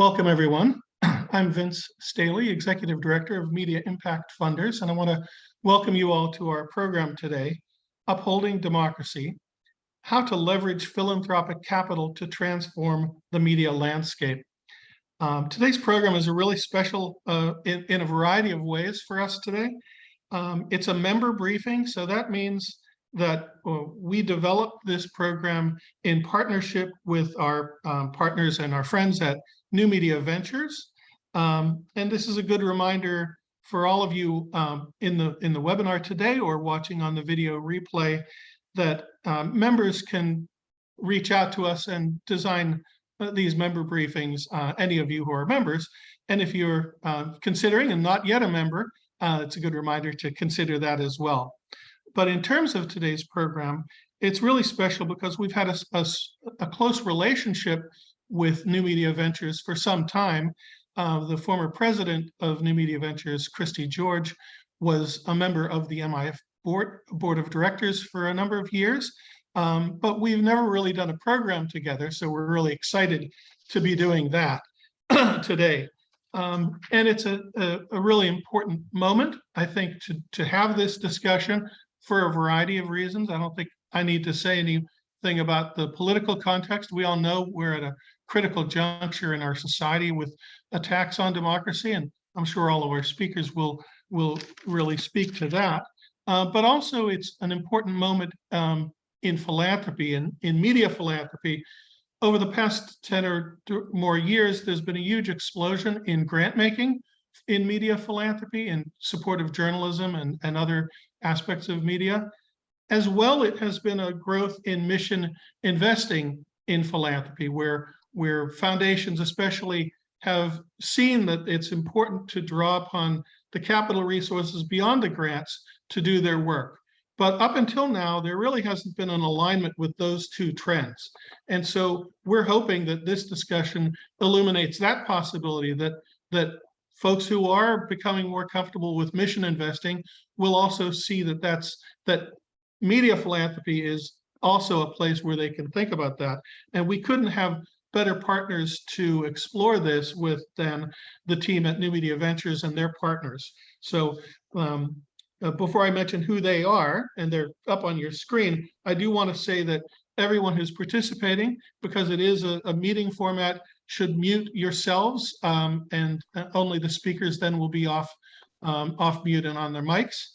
Welcome, everyone. I'm Vince Staley, Executive Director of Media Impact Funders, and I want to welcome you all to our program today, Upholding Democracy, How to Leverage Philanthropic Capital to Transform the Media Landscape. Today's program is a really special in a variety of ways for us today. It's a member briefing, so that means that we developed this program in partnership with our partners and our friends at New Media Ventures. And this is a good reminder for all of you in the webinar today or watching on the video replay that members can reach out to us and design these member briefings, any of you who are members. And if you're considering and not yet a member, it's a good reminder to consider that as well. But in terms of today's program, it's really special because we've had a close relationship with New Media Ventures for some time. The former president of New Media Ventures, Christy George, was a member of the MIF board of directors for a number of years, but we've never really done a program together, so we're really excited to be doing that today. And it's a really important moment, I think, to have this discussion for a variety of reasons. I don't think I need to say anything about the political context. We all know we're at a critical juncture in our society with attacks on democracy, and I'm sure all of our speakers will really speak to that. But also it's an important moment in philanthropy and in media philanthropy. Over the past 10 or more years, there's been a huge explosion in grant making in media philanthropy, in support of journalism and other aspects of media. As well, it has been a growth in mission investing in philanthropy, where foundations especially have seen that it's important to draw upon the capital resources beyond the grants to do their work. But up until now, there really hasn't been an alignment with those two trends. And so we're hoping that this discussion illuminates that possibility, that folks who are becoming more comfortable with mission investing will also see that media philanthropy is also a place where they can think about that. And we couldn't have better partners to explore this with than the team at New Media Ventures and their partners. So before I mention who they are, and they're up on your screen, I do want to say that everyone who's participating, because it is a meeting format, should mute yourselves, and only the speakers then will be off mute and on their mics.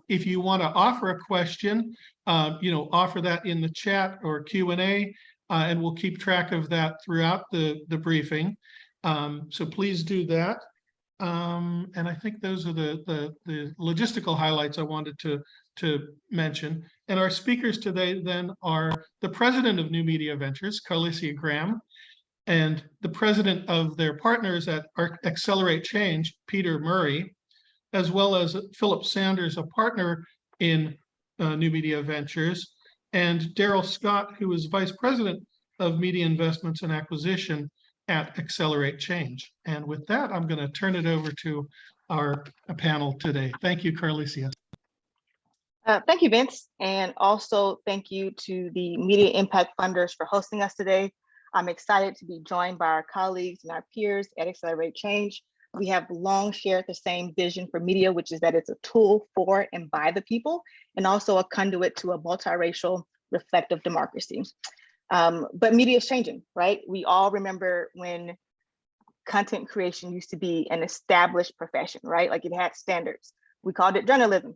If you want to offer a question, offer that in the chat or Q&A, and we'll keep track of that throughout the briefing. So please do that. And I think those are the logistical highlights I wanted to mention. And our speakers today then are the president of New Media Ventures, Carlicia Graham, and the president of their partners at Accelerate Change, Peter Murray, as well as Philip Sanders, a partner in New Media Ventures, and Daryl Scott, who is vice president of media investments and acquisition at Accelerate Change. And with that, I'm going to turn it over to our panel today. Thank you, Carlicia. Thank you, Vince. And also thank you to the Media Impact Funders for hosting us today. I'm excited to be joined by our colleagues and our peers at Accelerate Change. We have long shared the same vision for media, which is that it's a tool for and by the people, and also a conduit to a multiracial, reflective democracy. But media is changing, right? We all remember when content creation used to be an established profession, right? Like it had standards. We called it journalism.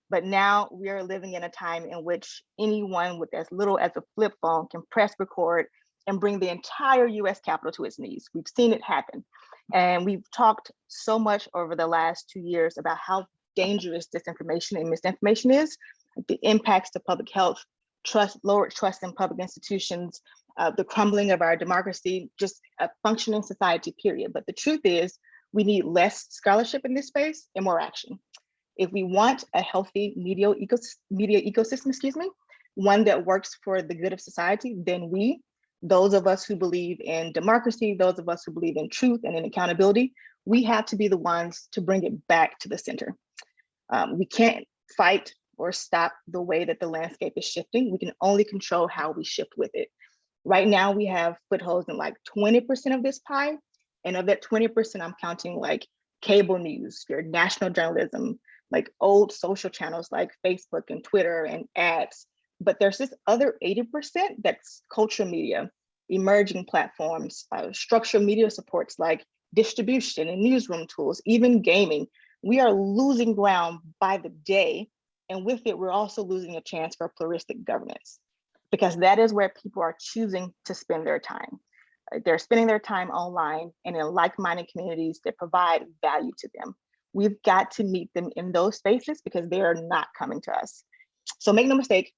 But now we are living in a time in which anyone with as little as a flip phone can press record and bring the entire US Capitol to its knees. We've seen it happen. And we've talked so much over the last 2 years about how dangerous disinformation and misinformation is, the impacts to public health, lowered trust in public institutions, the crumbling of our democracy, just a functioning society, period. But the truth is, we need less scholarship in this space and more action. If we want a healthy media ecosystem, one that works for the good of society, then those of us who believe in democracy, those of us who believe in truth and in accountability, we have to be the ones to bring it back to the center. We can't fight or stop the way that the landscape is shifting. We can only control how we shift with it. Right now, we have footholds in like 20% of this pie, And of that 20%, I'm counting like cable news, your national journalism, like old social channels like Facebook and Twitter and ads. But there's this other 80% that's cultural media, emerging platforms, structured media supports like distribution and newsroom tools, even gaming. We are losing ground by the day. And with it, we're also losing a chance for pluralistic governance, because that is where people are choosing to spend their time. They're spending their time online and in like-minded communities that provide value to them. We've got to meet them in those spaces because they are not coming to us. So make no mistake,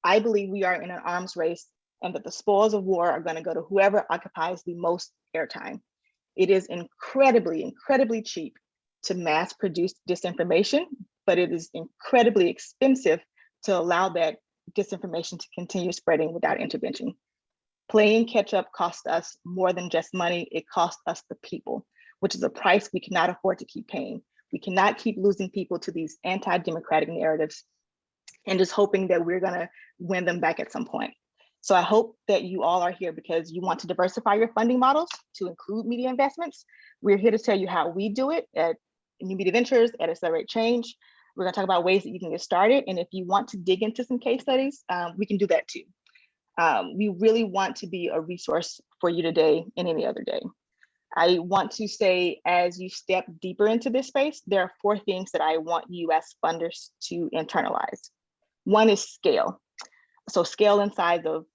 I believe we are in an arms race and that the spoils of war are going to go to whoever occupies the most airtime. It is incredibly, incredibly cheap to mass produce disinformation, but it is incredibly expensive to allow that disinformation to continue spreading without intervention. Playing catch up costs us more than just money, it costs us the people, which is a price we cannot afford to keep paying. We cannot keep losing people to these anti-democratic narratives and just hoping that we're gonna win them back at some point. So I hope that you all are here because you want to diversify your funding models to include media investments. We're here to tell you how we do it at New Media Ventures, at Accelerate Change. We're gonna talk about ways that you can get started. And if you want to dig into some case studies, we can do that too. We really want to be a resource for you today and any other day. I want to say, as you step deeper into this space, there are 4 things that I want you as funders to internalize. One is scale. So scale in size of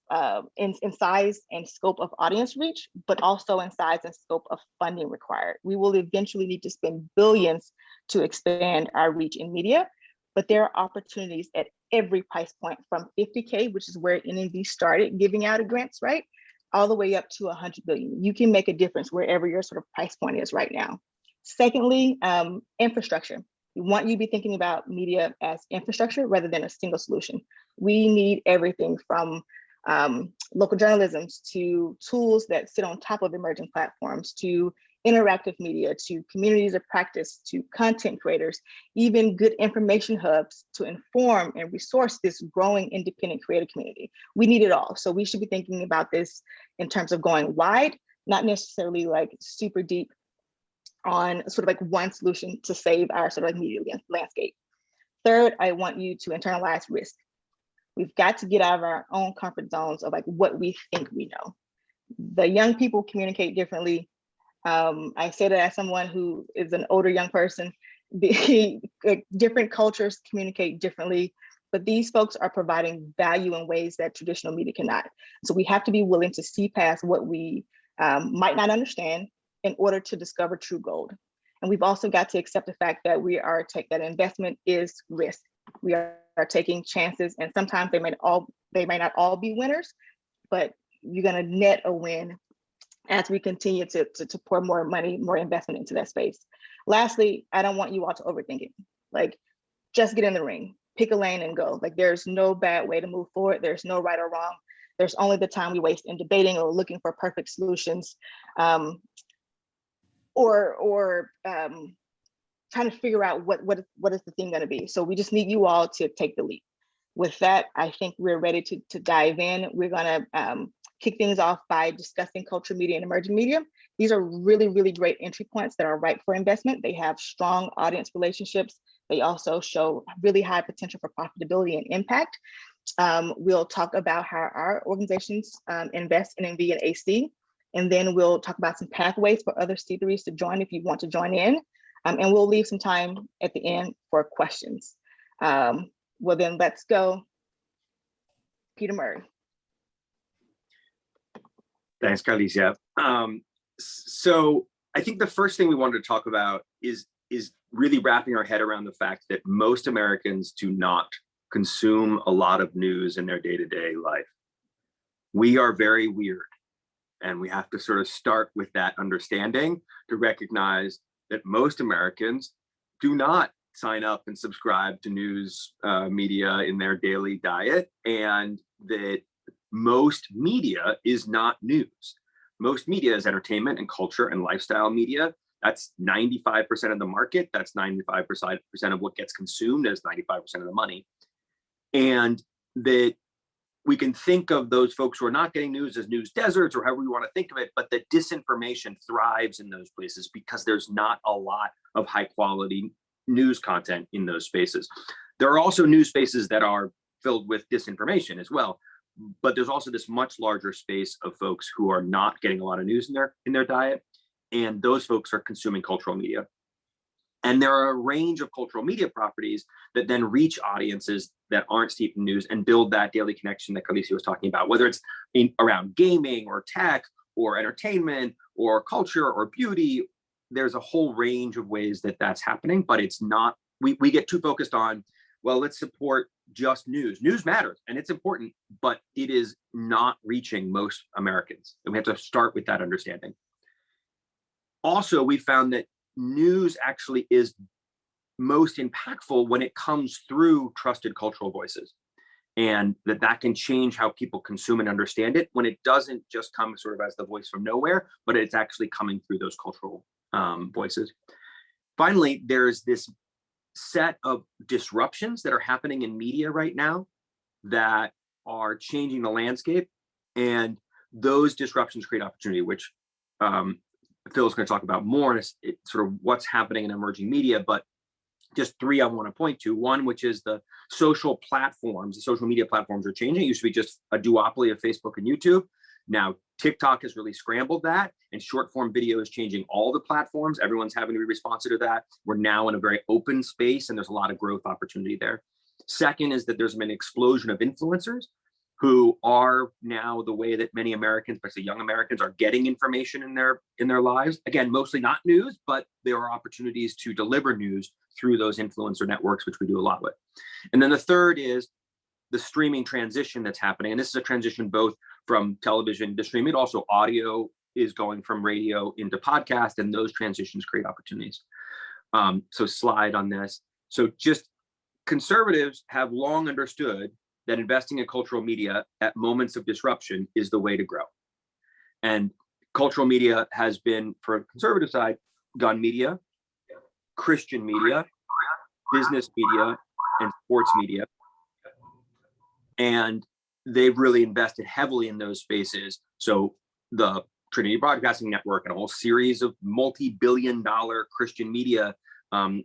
in size and scope of audience reach, but also in size and scope of funding required. We will eventually need to spend billions to expand our reach in media, but there are opportunities at every price point from 50K, which is where NNV started giving out grants, right? All the way up to 100 billion. You can make a difference wherever your sort of price point is right now. Secondly, infrastructure. We want you to be thinking about media as infrastructure rather than a single solution. We need everything from local journalisms to tools that sit on top of emerging platforms, to interactive media, to communities of practice, to content creators, even good information hubs to inform and resource this growing independent creator community. We need it all. So we should be thinking about this in terms of going wide, not necessarily like super deep on sort of like one solution to save our sort of like media landscape. Third, I want you to internalize risk. We've got to get out of our own comfort zones of like what we think we know. The young people communicate differently. I say that as someone who is an older young person. Different cultures communicate differently, but these folks are providing value in ways that traditional media cannot. So we have to be willing to see past what we might not understand in order to discover true gold. And we've also got to accept the fact that that investment is risk. We are taking chances, and sometimes they may not all be winners, but you're gonna net a win as we continue to pour more money, more investment into that space. Lastly, I don't want you all to overthink it. Like, just get in the ring, pick a lane and go. Like, there's no bad way to move forward. There's no right or wrong. There's only the time we waste in debating or looking for perfect solutions, or trying to figure out what is the thing gonna be. So we just need you all to take the leap. With that, I think we're ready to dive in. We're gonna kick things off by discussing culture, media, and emerging media. These are really, really great entry points that are ripe for investment. They have strong audience relationships. They also show really high potential for profitability and impact. We'll talk about how our organizations invest in NV and AC, and then we'll talk about some pathways for other C3s to join if you want to join in. And we'll leave some time at the end for questions. Well, then let's go. Peter Murray. Thanks, Carlicia. So I think the first thing we wanted to talk about is really wrapping our head around the fact that most Americans do not consume a lot of news in their day-to-day life. We are very weird, and we have to sort of start with that understanding to recognize that most Americans do not sign up and subscribe to news media in their daily diet, and that most media is not news. Most media is entertainment and culture and lifestyle media. That's 95% of the market. That's 95% of what gets consumed as 95% of the money. And that we can think of those folks who are not getting news as news deserts, or however we want to think of it, but the disinformation thrives in those places because there's not a lot of high quality news content in those spaces. There are also news spaces that are filled with disinformation as well, but there's also this much larger space of folks who are not getting a lot of news in their diet, and those folks are consuming cultural media. And there are a range of cultural media properties that then reach audiences that aren't steeped in news and build that daily connection that Carlicia was talking about, whether it's around gaming or tech or entertainment or culture or beauty. There's a whole range of ways that that's happening, but it's not, we get too focused on, well, let's support just news. News matters and it's important, but it is not reaching most Americans. And we have to start with that understanding. Also, we found that news actually is most impactful when it comes through trusted cultural voices, and that can change how people consume and understand it when it doesn't just come sort of as the voice from nowhere, but it's actually coming through those cultural voices. Finally, there's this set of disruptions that are happening in media right now that are changing the landscape, and those disruptions create opportunity, which Phil's going to talk about more, and it's sort of what's happening in emerging media, but just three I want to point to. One, which is the social platforms. The social media platforms are changing. It used to be just a duopoly of Facebook and YouTube. Now TikTok has really scrambled that, and short form video is changing all the platforms. Everyone's having to be responsive to that. We're now in a very open space, and there's a lot of growth opportunity there. Second is that there's been an explosion of influencers who are now the way that many Americans, especially young Americans, are getting information in their lives. Again, mostly not news, but there are opportunities to deliver news through those influencer networks, which we do a lot with. And then the third is the streaming transition that's happening. And this is a transition both from television to streaming, also audio is going from radio into podcast, and those transitions create opportunities. So slide on this. So just conservatives have long understood that investing in cultural media at moments of disruption is the way to grow. And cultural media has been, for conservative side, gun media, Christian media, business media, and sports media. And they've really invested heavily in those spaces. So the Trinity Broadcasting Network and a whole series of multi-billion-dollar Christian media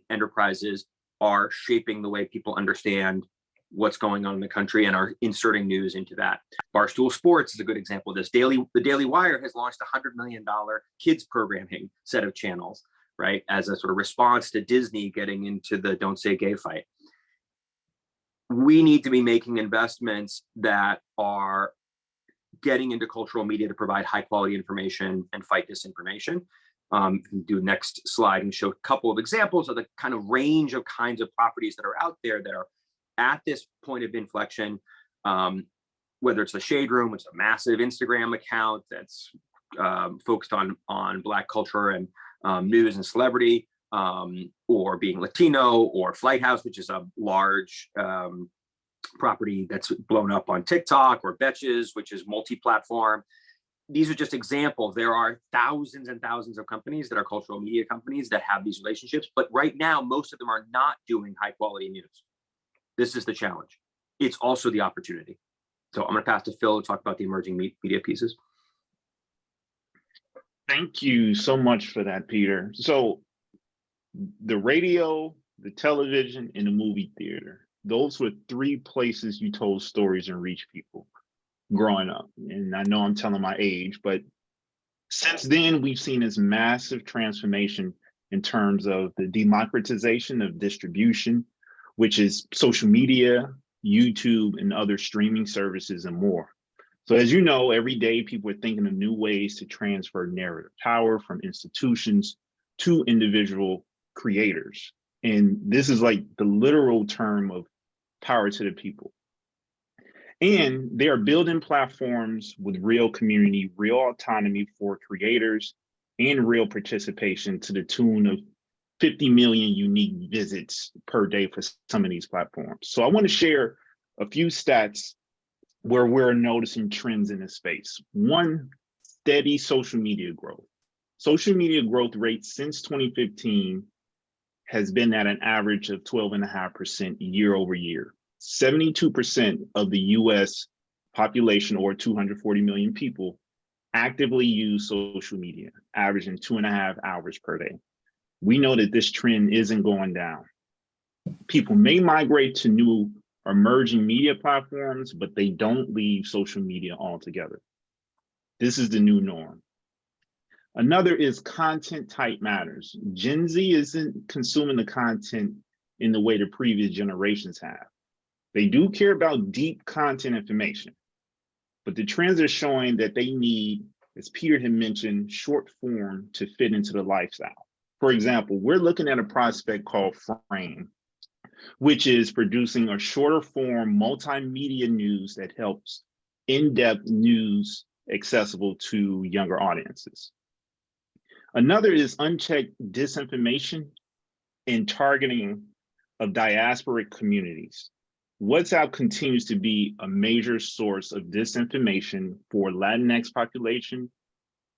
enterprises are shaping the way people understand what's going on in the country and are inserting news into that. Barstool Sports is a good example of this. The Daily Wire has launched a $100 million kids programming set of channels, right, as a sort of response to Disney getting into the Don't Say Gay fight. We need to be making investments that are getting into cultural media to provide high quality information and fight disinformation. Do next slide and show a couple of examples of the kind of range of kinds of properties that are out there that are at this point of inflection, whether it's the Shade Room, which is a massive Instagram account that's focused on Black culture and news and celebrity, or being Latino, or Flight House, which is a large property that's blown up on TikTok, or Betches, which is multi-platform. These are just examples. There are thousands and thousands of companies that are cultural media companies that have these relationships, but right now, most of them are not doing high quality news. This is the challenge. It's also the opportunity. So I'm going to pass to Phil to talk about the emerging media pieces. Thank you so much for that, Peter. So the radio, the television, and the movie theater, those were three places you told stories and reached people growing up. And I know I'm telling my age, but since then, we've seen this massive transformation in terms of the democratization of distribution, which is social media, YouTube, and other streaming services and more. So as you know, every day people are thinking of new ways to transfer narrative power from institutions to individual creators. And this is like the literal term of power to the people. And they are building platforms with real community, real autonomy for creators, and real participation to the tune of 50 million unique visits per day for some of these platforms. So I want to share a few stats where we're noticing trends in this space. One, steady social media growth. Social media growth rate since 2015 has been at an average of 12.5% year over year. 72% of the US population, or 240 million people, actively use social media, averaging 2.5 hours per day. We know that this trend isn't going down. People may migrate to new emerging media platforms, but they don't leave social media altogether. This is the new norm. Another is content type matters. Gen Z isn't consuming the content in the way the previous generations have. They do care about deep content information, but the trends are showing that they need, as Peter had mentioned, short form to fit into the lifestyle. For example, we're looking at a prospect called Frame, which is producing a shorter form multimedia news that helps in-depth news accessible to younger audiences. Another is unchecked disinformation and targeting of diasporic communities. WhatsApp continues to be a major source of disinformation for Latinx population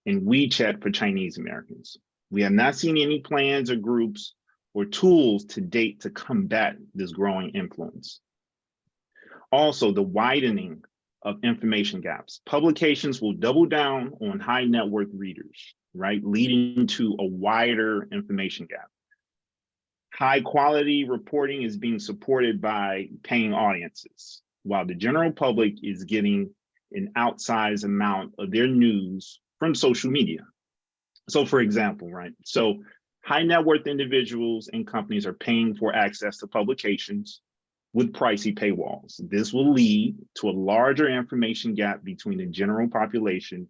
and WeChat for Chinese Americans. We have not seen any plans or groups or tools to date to combat this growing influence. Also, the widening of information gaps. Publications will double down on high net worth readers, right? Leading to a wider information gap. High quality reporting is being supported by paying audiences, while the general public is getting an outsized amount of their news from social media. So for example, right? So high net worth individuals and companies are paying for access to publications with pricey paywalls. This will lead to a larger information gap between the general population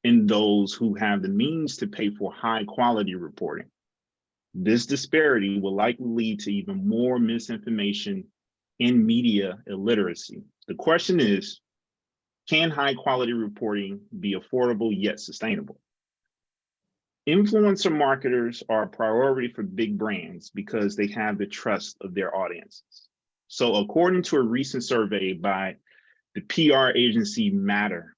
and those who have the means to pay for high quality reporting. This disparity will likely lead to even more misinformation and media illiteracy. The question is, can high quality reporting be affordable yet sustainable? Influencer marketers are a priority for big brands because they have the trust of their audiences. So according to a recent survey by the PR agency Matter,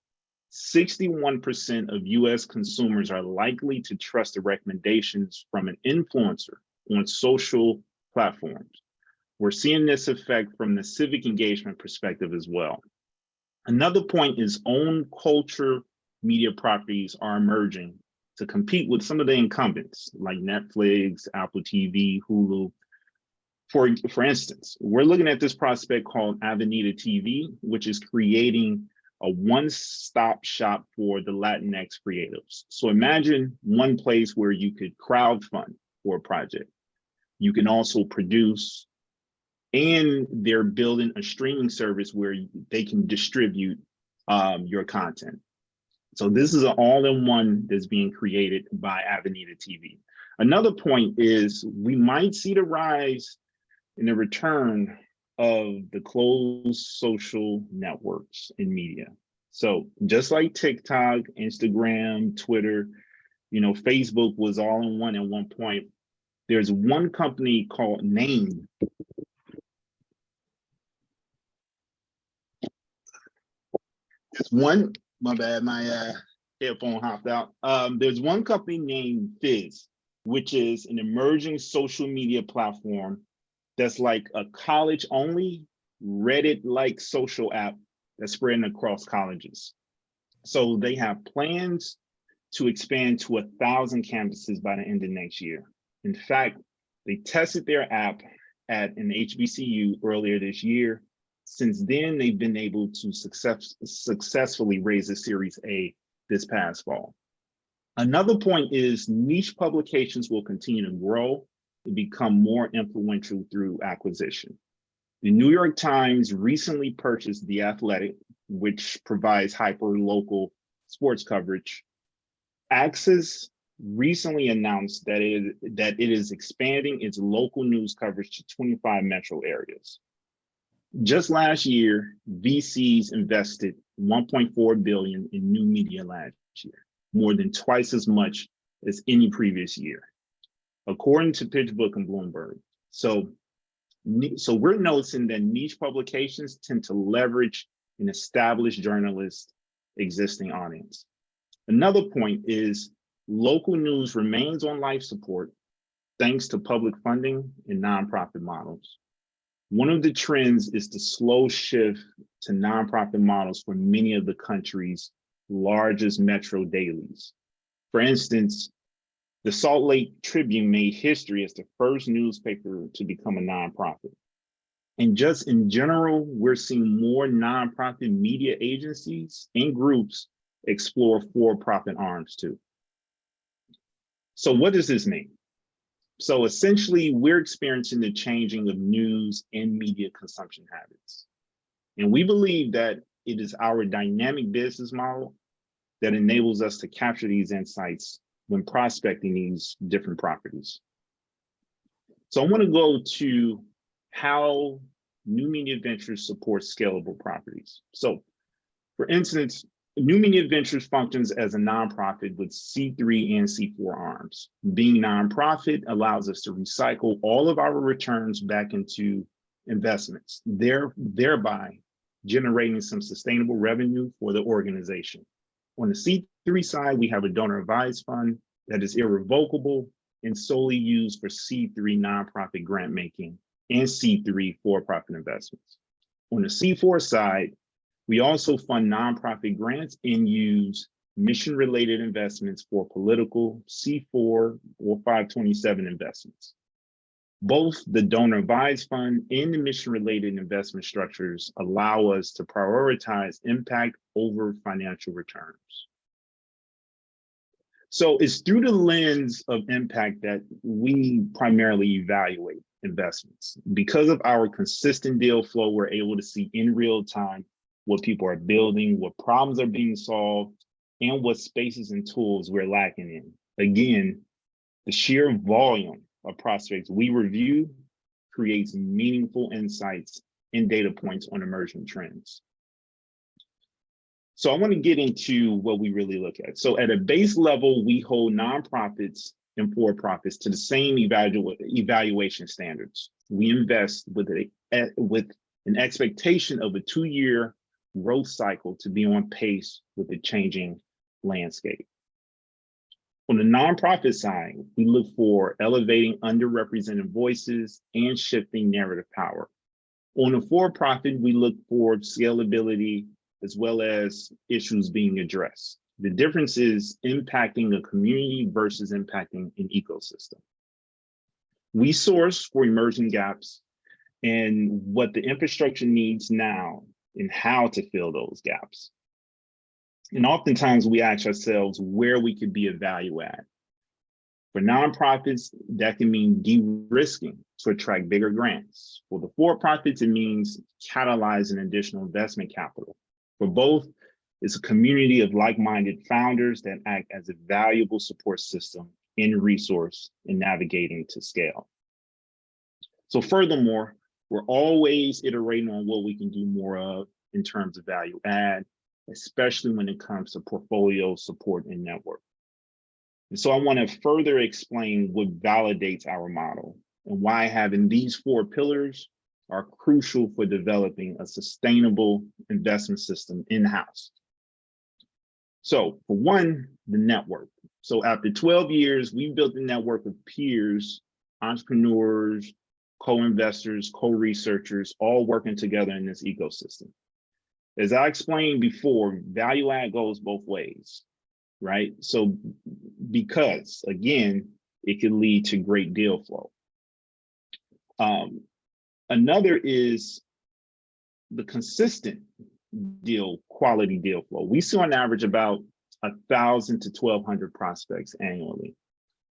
61% of US consumers are likely to trust the recommendations from an influencer on social platforms. We're seeing this effect from the civic engagement perspective as well. Another point is own culture media properties are emerging to compete with some of the incumbents like Netflix, Apple TV, Hulu. For instance, we're looking at this prospect called Avenida TV, which is creating a one-stop shop for the Latinx creatives. So imagine one place where you could crowdfund for a project. You can also produce, and they're building a streaming service where they can distribute your content. So this is an all-in-one that's being created by Avenida TV. Another point is we might see the rise in the return of the closed social networks in media. So just like TikTok, Instagram, Twitter, Facebook was all in one at one point. There's one company called Name. There's one, my bad, my headphone hopped out. There's one company named Fizz, which is an emerging social media platform that's like a college-only Reddit-like social app that's spreading across colleges. So they have plans to expand to 1,000 campuses by the end of next year. In fact, they tested their app at an HBCU earlier this year. Since then, they've been able to successfully raise a Series A this past fall. Another point is niche publications will continue to grow and become more influential through acquisition. The New York Times recently purchased The Athletic, which provides hyper-local sports coverage. Access recently announced that it is expanding its local news coverage to 25 metro areas. Just last year, VCs invested $1.4 billion in new media last year, more than twice as much as any previous year, according to PitchBook and Bloomberg. So we're noticing that niche publications tend to leverage an established journalist's existing audience. Another point is local news remains on life support thanks to public funding and nonprofit models. One of the trends is the slow shift to nonprofit models for many of the country's largest metro dailies. For instance, the Salt Lake Tribune made history as the first newspaper to become a nonprofit. And just in general, we're seeing more nonprofit media agencies and groups explore for-profit arms too. So what does this mean? So essentially, we're experiencing the changing of news and media consumption habits. And we believe that it is our dynamic business model that enables us to capture these insights when prospecting these different properties. So I want to go to how new media ventures support scalable properties. So for instance, New Media Ventures functions as a nonprofit with C3 and C4 arms. Being nonprofit allows us to recycle all of our returns back into investments, thereby generating some sustainable revenue for the organization. On the C3 side, we have a donor advised fund that is irrevocable and solely used for C3 nonprofit grant making and C3 for-profit investments. On the C4 side, we also fund nonprofit grants and use mission-related investments for political C4 or 527 investments. Both the donor advised fund and the mission-related investment structures allow us to prioritize impact over financial returns. So it's through the lens of impact that we primarily evaluate investments. Because of our consistent deal flow, we're able to see in real time what people are building, what problems are being solved, and what spaces and tools we're lacking in. Again, the sheer volume of prospects we review creates meaningful insights and data points on emerging trends. So I want to get into what we really look at. So at a base level, we hold nonprofits and for-profits to the same evaluation standards. We invest with an expectation of a 2-year growth cycle to be on pace with the changing landscape. On the nonprofit side, we look for elevating underrepresented voices and shifting narrative power. On the for-profit, we look for scalability as well as issues being addressed. The difference is impacting a community versus impacting an ecosystem. We source for emerging gaps and what the infrastructure needs now and how to fill those gaps. And oftentimes we ask ourselves where we could be a value add. For nonprofits, that can mean de-risking to attract bigger grants. For the for-profits, it means catalyzing additional investment capital. For both, it's a community of like-minded founders that act as a valuable support system and resource in navigating to scale. So furthermore, we're always iterating on what we can do more of in terms of value add, especially when it comes to portfolio support and network. And so I want to further explain what validates our model and why having these 4 pillars are crucial for developing a sustainable investment system in-house. So for one, the network. So after 12 years, we built a network of peers, entrepreneurs, co-investors, co-researchers, all working together in this ecosystem. As I explained before, value add goes both ways, right? So because, again, it can lead to great deal flow. Another is the consistent quality deal flow. We see on average about 1,000 to 1,200 prospects annually,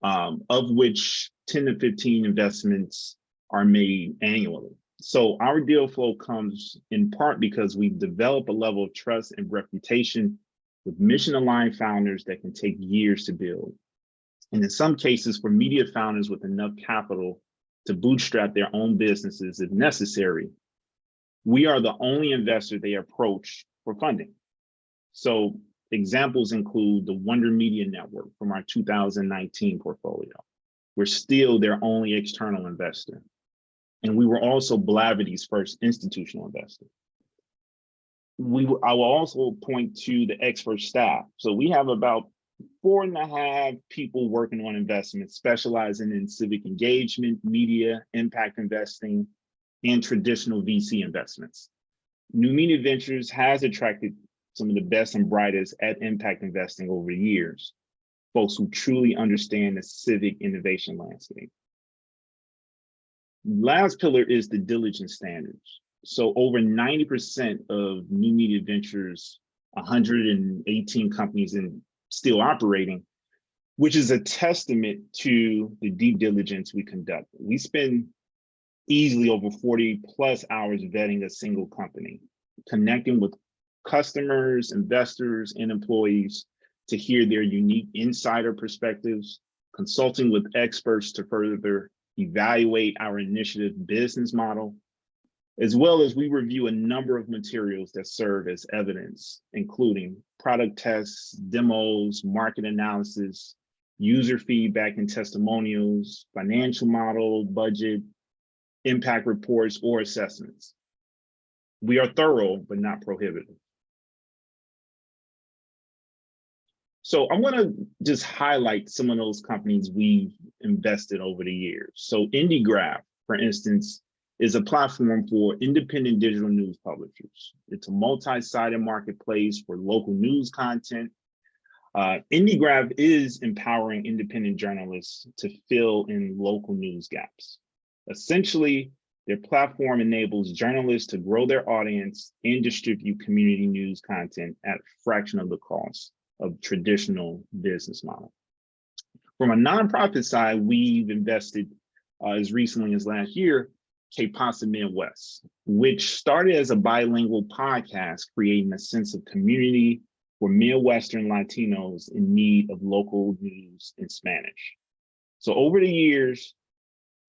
of which 10 to 15 investments are made annually. So our deal flow comes in part because we've developed a level of trust and reputation with mission-aligned founders that can take years to build. And in some cases, for media founders with enough capital to bootstrap their own businesses if necessary, we are the only investor they approach for funding. So examples include the Wonder Media Network from our 2019 portfolio. We're still their only external investor. And we were also Blavity's first institutional investor. I will also point to the expert staff. So we have about 4.5 people working on investments, specializing in civic engagement, media, impact investing, and traditional VC investments. New Media Ventures has attracted some of the best and brightest at impact investing over the years, folks who truly understand the civic innovation landscape. Last pillar is the diligence standards. So over 90% of New Media Ventures, 118 companies and still operating, which is a testament to the deep diligence we conduct. We spend easily over 40 plus hours vetting a single company, connecting with customers, investors, and employees to hear their unique insider perspectives, consulting with experts to further evaluate our initiative business model, as well as we review a number of materials that serve as evidence, including product tests, demos, market analysis, user feedback and testimonials, financial model, budget, impact reports, or assessments. We are thorough, but not prohibitive. So I want to just highlight some of those companies we've invested over the years. So IndieGraph, for instance, is a platform for independent digital news publishers. It's a multi-sided marketplace for local news content. IndieGraph is empowering independent journalists to fill in local news gaps. Essentially, their platform enables journalists to grow their audience and distribute community news content at a fraction of the cost of traditional business model. From a nonprofit side, we've invested as recently as last year, K-Pasa Midwest, which started as a bilingual podcast, creating a sense of community for Midwestern Latinos in need of local news in Spanish. So over the years,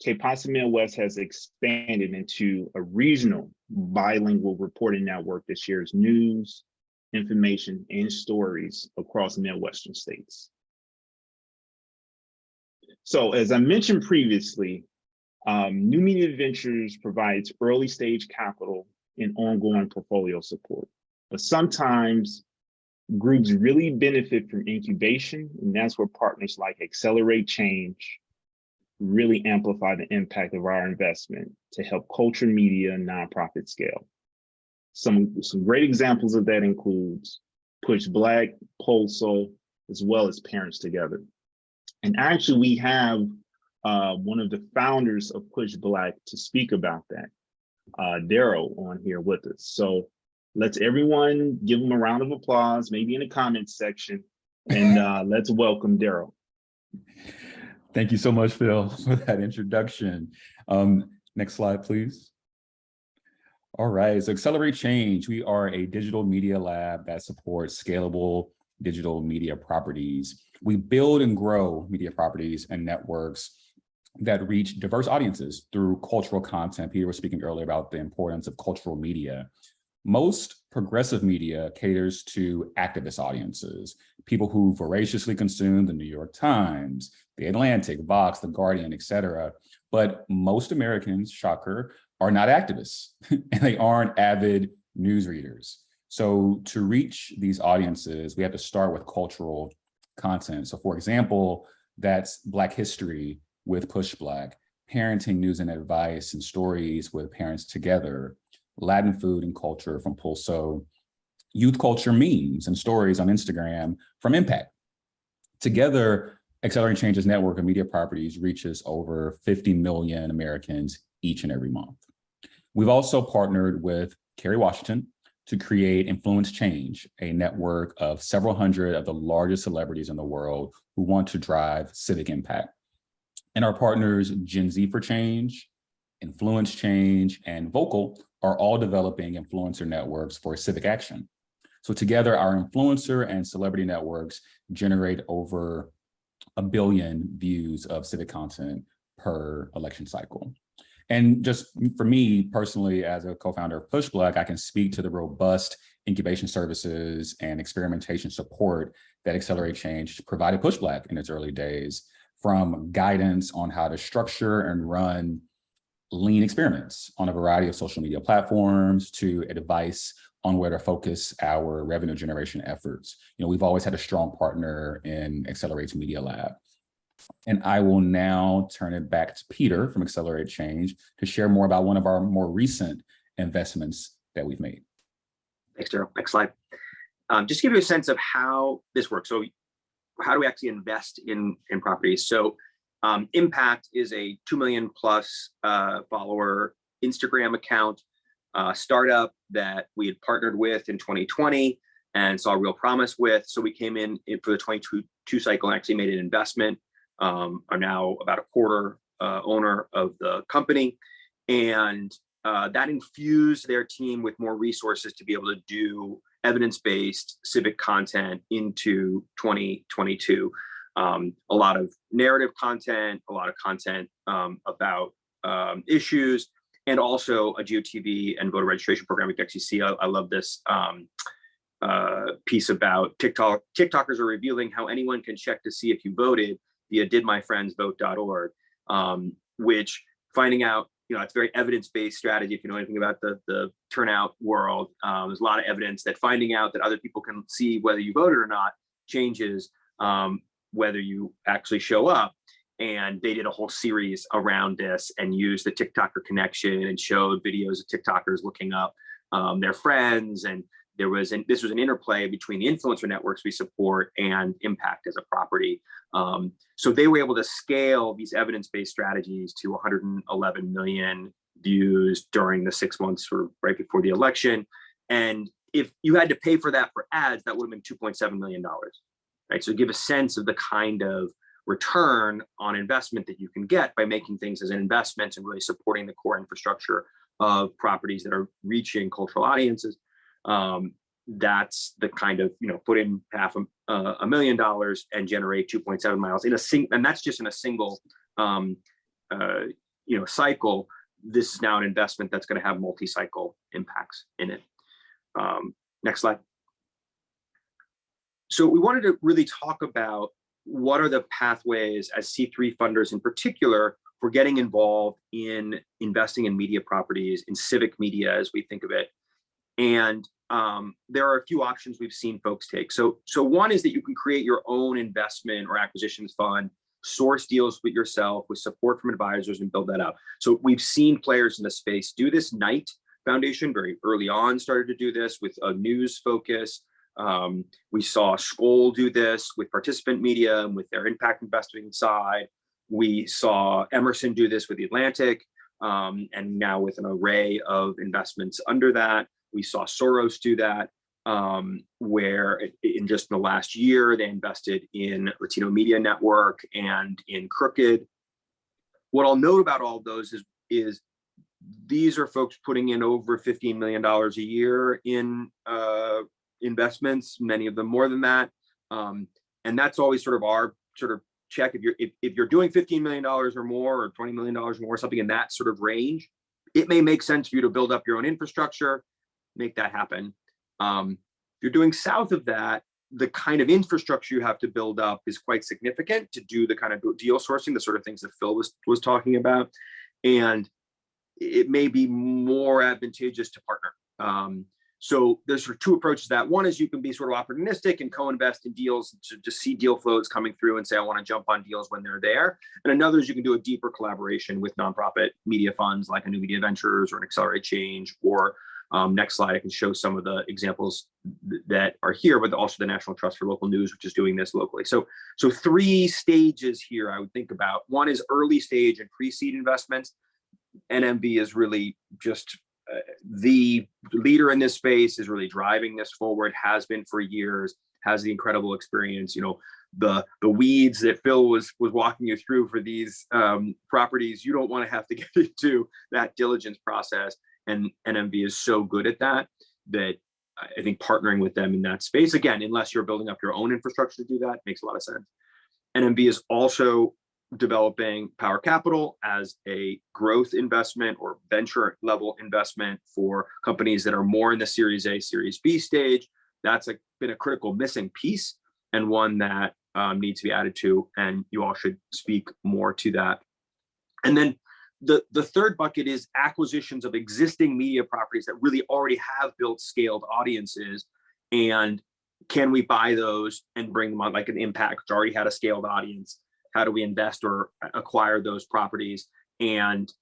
K-Pasa Midwest has expanded into a regional bilingual reporting network that shares news, information, and stories across Midwestern states. So as I mentioned previously, New Media Ventures provides early stage capital and ongoing portfolio support. But sometimes groups really benefit from incubation, and that's where partners like Accelerate Change really amplify the impact of our investment to help culture, media, and nonprofit scale. Some great examples of that includes Push Black, Pulso, as well as Parents Together. And actually we have one of the founders of Push Black to speak about that, Daryl, on here with us. So let's everyone give him a round of applause, maybe in the comments section, and let's welcome Daryl. Thank you so much, Phil, for that introduction. Next slide, please. All right, so Accelerate Change. We are a digital media lab that supports scalable digital media properties. We build and grow media properties and networks that reach diverse audiences through cultural content. Peter was speaking earlier about the importance of cultural media. Most progressive media caters to activist audiences, people who voraciously consume the New York Times, the Atlantic, Vox, the Guardian, etc. But most Americans, shocker, are not activists and they aren't avid news readers. So to reach these audiences, we have to start with cultural content. So for example, that's Black history with Push Black, parenting news and advice and stories with Parents Together, Latin food and culture from Pulso, youth culture memes and stories on Instagram from Impact. Together, Accelerating Change's network of media properties reaches over 50 million Americans each and every month. We've also partnered with Kerry Washington to create Influence Change, a network of several hundred of the largest celebrities in the world who want to drive civic impact. And our partners, Gen Z for Change, Influence Change, and Vocal are all developing influencer networks for civic action. So together, our influencer and celebrity networks generate over 1 billion views of civic content per election cycle. And just for me personally, as a co-founder of Push Black, I can speak to the robust incubation services and experimentation support that Accelerate Change provided Push Black in its early days, from guidance on how to structure and run lean experiments on a variety of social media platforms to advice on where to focus our revenue generation efforts. You know, we've always had a strong partner in Accelerate's Media Lab. And I will now turn it back to Peter from Accelerate Change to share more about one of our more recent investments that we've made. Thanks, Daryl. Next slide. Just to give you a sense of how this works. So how do we actually invest in properties? So Impact is a 2 million plus follower Instagram account, startup that we had partnered with in 2020 and saw real promise with. So we came in for the 22 cycle and actually made an investment, are now about a quarter owner of the company. And that infused their team with more resources to be able to do evidence-based civic content into 2022. A lot of narrative content, a lot of content about issues, and also a GeoTV and voter registration program. You can actually see, I love this piece about TikTok. TikTokers are revealing how anyone can check to see if you voted via didmyfriendsvote.org, which finding out, it's very evidence-based strategy. If you know anything about the turnout world, there's a lot of evidence that finding out that other people can see whether you voted or not changes whether you actually show up. And they did a whole series around this and used the TikToker connection and showed videos of TikTokers looking up their friends. And this was an interplay between the influencer networks we support and Impact as a property. So they were able to scale these evidence-based strategies to 111 million views during the 6 months sort of right before the election. And if you had to pay for that for ads, that would have been $2.7 million, right? So give a sense of the kind of return on investment that you can get by making things as an investment and really supporting the core infrastructure of properties that are reaching cultural audiences. That's the kind of, put in $500,000 million and generate 2.7 miles and that's just in a single, cycle. This is now an investment that's going to have multi-cycle impacts in it. Next slide. So we wanted to really talk about what are the pathways as C3 funders in particular for getting involved in investing in media properties, in civic media as we think of it. And there are a few options we've seen folks take. So one is that you can create your own investment or acquisitions fund, source deals with yourself with support from advisors and build that out. So we've seen players in the space do this. Knight Foundation very early on started to do this with a news focus. We saw Skoll do this with participant media and with their impact investing side. We saw Emerson do this with The Atlantic, and now with an array of investments under that. We saw Soros do that, where in just the last year, they invested in Latino Media Network and in Crooked. What I'll note about all of those is these are folks putting in over $15 million a year in investments, many of them more than that. And that's always sort of our sort of check. If you're doing $15 million or more, or $20 million or more, something in that sort of range, it may make sense for you to build up your own infrastructure, make that happen. If you're doing south of that, the kind of infrastructure you have to build up is quite significant to do the kind of deal sourcing, the sort of things that Phil was talking about. And it may be more advantageous to partner. So there's sort of two approaches to that. One is you can be sort of opportunistic and co-invest in deals to just see deal flows coming through and say, I want to jump on deals when they're there. And another is you can do a deeper collaboration with nonprofit media funds like a New Media Ventures or an Accelerate Change, or next slide, I can show some of the examples that are here, but also the National Trust for Local News, which is doing this locally. So three stages here I would think about. One is early stage and pre-seed investments. NMV is really just the leader in this space, is really driving this forward, has been for years, has the incredible experience. The weeds that Phil was walking you through for these properties, you don't want to have to get into that diligence process. And NMV is so good at that I think partnering with them in that space, again, unless you're building up your own infrastructure to do that, makes a lot of sense. NMV is also developing Power Capital as a growth investment or venture level investment for companies that are more in the Series A, Series B stage. That's been a critical missing piece and one that needs to be added to, and you all should speak more to that. And then the third bucket is acquisitions of existing media properties that really already have built scaled audiences, and can we buy those and bring them on, like an Impact, which already had a scaled audience, how do we invest or acquire those properties and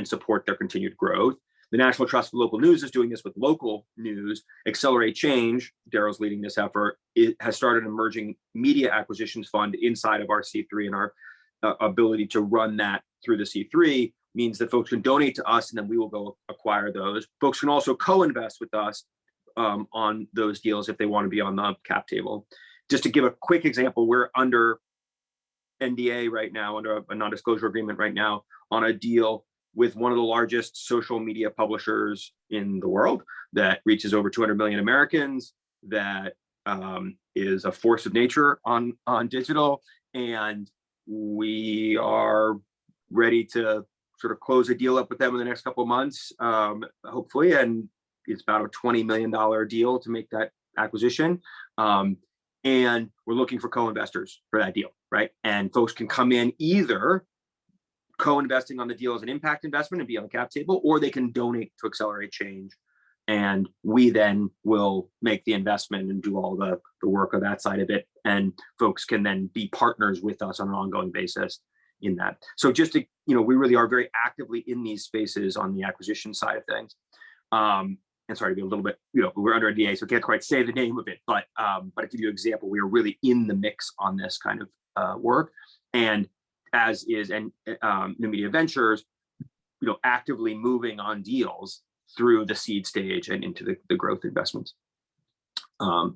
support their continued growth. The National Trust for Local News is doing this with local news. Accelerate Change, Daryl's leading this effort, it has started an emerging media acquisitions fund inside of our C3, and our ability to run that through the C3 means that folks can donate to us and then we will go acquire those. Folks can also co-invest with us on those deals if they want to be on the cap table. Just to give a quick example, we're under NDA right now, under a non-disclosure agreement right now, on a deal with one of the largest social media publishers in the world that reaches over 200 million Americans, that is a force of nature on digital. And we are ready to sort of close a deal up with them in the next couple of months, hopefully. And it's about a $20 million deal to make that acquisition. And we're looking for co-investors for that deal, right? And folks can come in either co-investing on the deal as an impact investment and be on the cap table, or they can donate to Accelerate Change. And we then will make the investment and do all the work of that side of it. And folks can then be partners with us on an ongoing basis in that. So just to, we really are very actively in these spaces on the acquisition side of things. And sorry to be a little bit, we're under NDA, so can't quite say the name of it, but to give you an example, we are really in the mix on this kind of work. And as is New Media Ventures, actively moving on deals through the seed stage and into the growth investments. And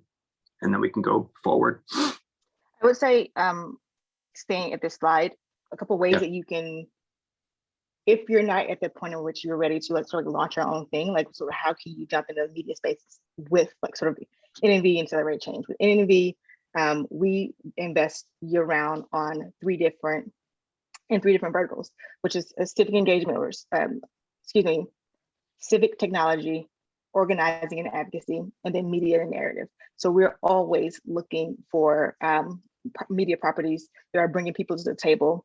then we can go forward. I would say, staying at this slide, a couple ways that you can, if you're not at the point in which you're ready to sort of launch your own thing, like sort of how can you jump into media spaces with like sort of NNV and Accelerate Change. With NNV, we invest year round on three different verticals, which is a civic engagement, or civic technology, organizing and advocacy, and then media and narrative. So we're always looking for media properties that are bringing people to the table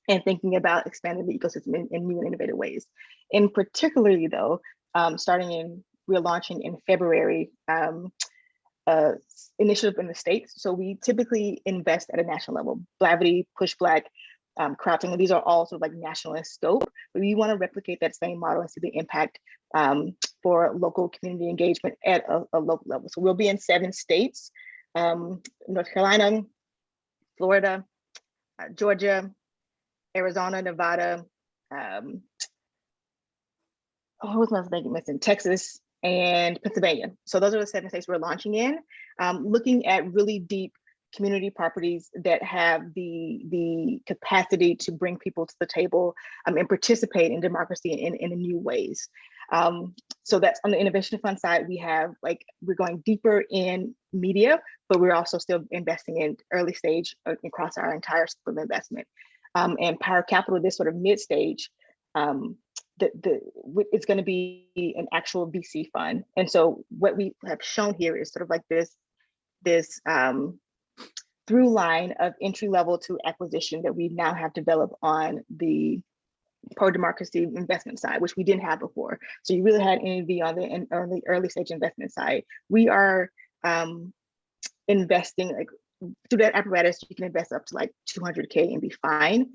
and thinking about expanding the ecosystem in new and innovative ways. And particularly though, we're launching in February, initiative in the States. So we typically invest at a national level. Blavity, Push Black, Crowdfunding, these are all sort of like national in scope, but we want to replicate that same model and see the impact for local community engagement at a local level. So we'll be in 7 states, North Carolina, Florida, Georgia, Arizona, Nevada, missing? Texas, and Pennsylvania. So those are the 7 states we're launching in, looking at really deep community properties that have the capacity to bring people to the table and participate in democracy in new ways. So that's on the innovation fund side. We're going deeper in media, but we're also still investing in early stage across our entire scope of investment. And Power Capital, this sort of mid stage, it's going to be an actual VC fund. And so what we have shown here is sort of like this through line of entry level to acquisition that we now have developed on the pro-democracy investment side, which we didn't have before. So you really had NAV on the early stage investment side. We are investing through that apparatus. You can invest up to like 200K and be fine.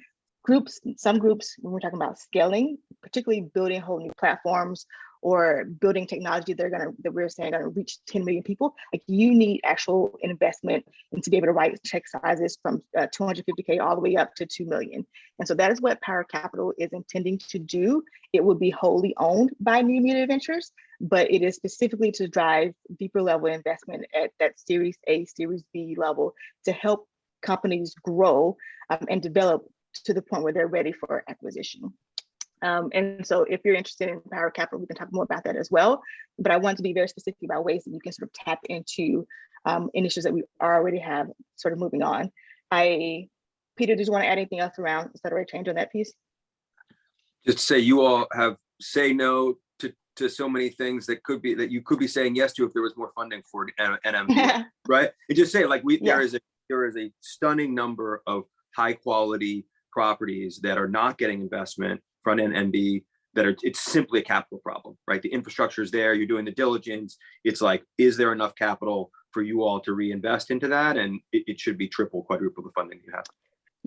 Some groups, when we're talking about scaling, particularly building whole new platforms or building technology that we're saying are going to reach 10 million people, like you need actual investment and to be able to write check sizes from 250K all the way up to 2 million. And so that is what Power Capital is intending to do. It will be wholly owned by New Media Ventures, but it is specifically to drive deeper level investment at that Series A, Series B level to help companies grow and develop to the point where they're ready for acquisition. And so if you're interested in Power Capital, we can talk more about that as well. But I want to be very specific about ways that you can sort of tap into initiatives that we already have sort of moving on. Peter, did you want to add anything else around Accelerate Change on that piece? Just say you all say no to so many things that you could be saying yes to if there was more funding for NMV, right? And just say there is a stunning number of high quality properties that are not getting investment, front end NB, it's simply a capital problem, right? The infrastructure is there, you're doing the diligence. It's like, is there enough capital for you all to reinvest into that? And it should be triple, quadruple the funding you have.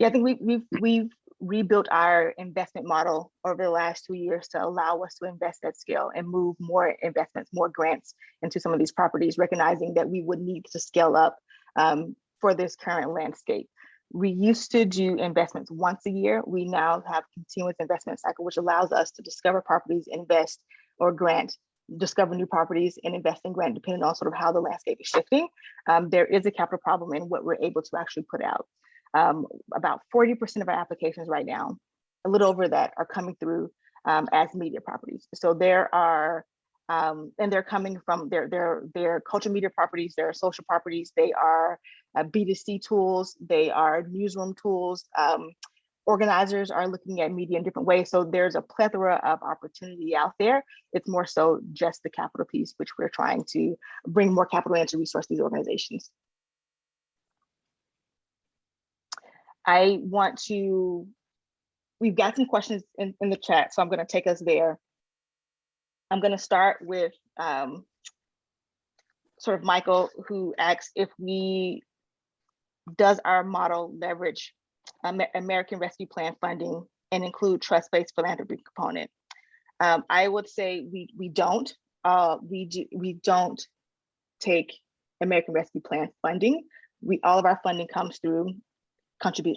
Yeah, I think we've rebuilt our investment model over the last 2 years to allow us to invest at scale and move more investments, more grants into some of these properties, recognizing that we would need to scale up for this current landscape. We used to do investments once a year. We now have continuous investment cycle, which allows us to discover properties, invest or grant, discover new properties and invest in grant, depending on sort of how the landscape is shifting. There is a capital problem in what we're able to actually put out. About 40% of our applications right now, a little over that, are coming through as media properties. So there are, and they're coming from their cultural media properties, they're social properties, they are B2C tools, they are newsroom tools. Organizers are looking at media in different ways. So there's a plethora of opportunity out there. It's more so just the capital piece, which we're trying to bring more capital in to resource these organizations. We've got some questions in the chat, so I'm going to take us there. I'm going to start with sort of Michael, who asks if does our model leverage American Rescue Plan funding and include trust-based philanthropy component? I would say we don't. We don't take American Rescue Plan funding. All of our funding comes through